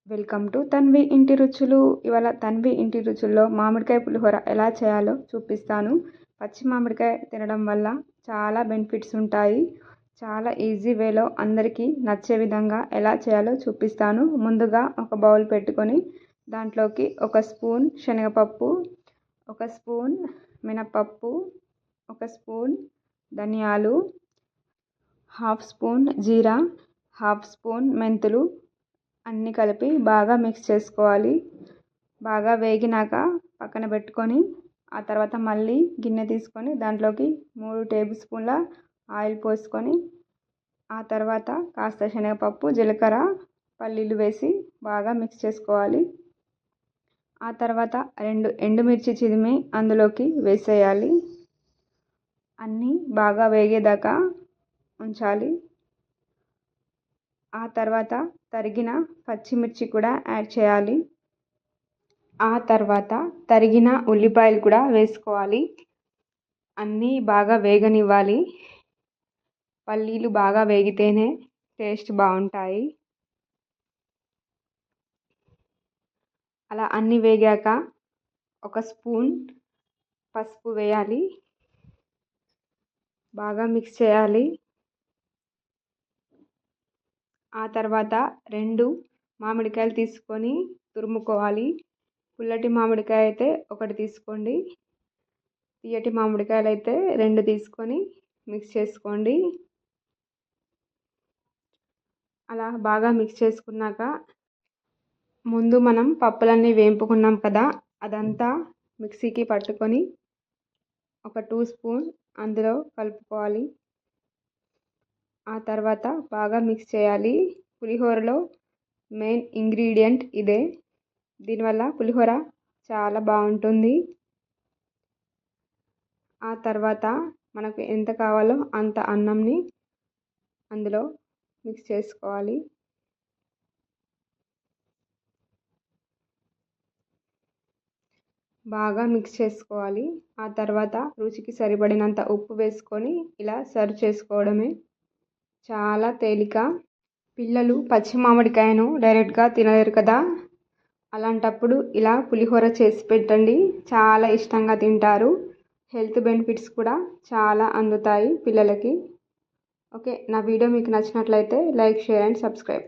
Welcome to Tanvi ఇంటి రుచులు. ఇవాళ తన్వి ఇంటి రుచుల్లో మామిడికాయ పులిహోర ఎలా చేయాలో చూపిస్తాను. పచ్చి మామిడికాయ తినడం వల్ల చాలా బెనిఫిట్స్ ఉంటాయి. చాలా ఈజీ వేలో అందరికీ నచ్చే విధంగా ఎలా చేయాలో చూపిస్తాను. ముందుగా ఒక బౌల్ పెట్టుకొని దాంట్లోకి 1 స్పూన్ శనగపప్పు, 1 స్పూన్ మినపప్పు, 1 స్పూన్ ధనియాలు, 1/2 స్పూన్ జీరా, 1/2 స్పూన్ మెంతులు అన్నీ కలిపి బాగా మిక్స్ చేసుకోవాలి. బాగా వేగినాక పక్కన పెట్టుకొని ఆ తర్వాత మళ్ళీ గిన్నె తీసుకొని దాంట్లోకి 3 టేబుల్ స్పూన్ల ఆయిల్ పోసుకొని ఆ తర్వాత కాస్త శనగపప్పు, జీలకర్ర, పల్లీలు వేసి బాగా మిక్స్ చేసుకోవాలి. ఆ తర్వాత 2 ఎండుమిర్చి చిదిమి అందులోకి వేసేయాలి. అన్నీ బాగా వేగేదాకా ఉంచాలి. ఆ తర్వాత తరిగిన పచ్చిమిర్చి కూడా యాడ్ చేయాలి. ఆ తర్వాత తరిగిన ఉల్లిపాయలు కూడా వేసుకోవాలి. అన్నీ బాగా వేగనివ్వాలి. పల్లీలు బాగా వేగితేనే టేస్ట్ బాగుంటాయి. అలా అన్నీ వేగాక 1 స్పూన్ పసుపు వేయాలి. బాగా మిక్స్ చేయాలి. ఆ తర్వాత 2 మామిడికాయలు తీసుకొని తురుముకోవాలి. పుల్లటి మామిడికాయ అయితే 1 తీసుకోండి. తీయటి మామిడికాయలు అయితే 2 తీసుకొని మిక్స్ చేసుకోండి. అలా బాగా మిక్స్ చేసుకున్నాక ముందు మనం పప్పులన్నీ వేపుకున్నాం కదా, అదంతా మిక్సీకి పట్టుకొని ఒక 2 స్పూన్ అందులో కలుపుకోవాలి. ఆ తర్వాత బాగా మిక్స్ చేయాలి. పులిహోరలో మెయిన్ ఇంగ్రీడియంట్ ఇదే. దీనివల్ల పులిహోర చాలా బాగుంటుంది. ఆ తర్వాత మనకు ఎంత కావాలో అంత అన్నంని అందులో మిక్స్ చేసుకోవాలి. బాగా మిక్స్ చేసుకోవాలి. ఆ తర్వాత రుచికి సరిపడినంత ఉప్పు వేసుకొని ఇలా సర్వ్ చేసుకోవడమే. చాలా తేలిక. పిల్లలు పచ్చి మామిడికాయను డైరెక్ట్గా తినలేరు కదా, అలాంటప్పుడు ఇలా పులిహోర చేసి పెట్టండి. చాలా ఇష్టంగా తింటారు. హెల్త్ బెనిఫిట్స్ కూడా చాలా అందుతాయి పిల్లలకి. ఓకే, నా వీడియో మీకు నచ్చినట్లయితే లైక్, షేర్ అండ్ సబ్స్క్రైబ్.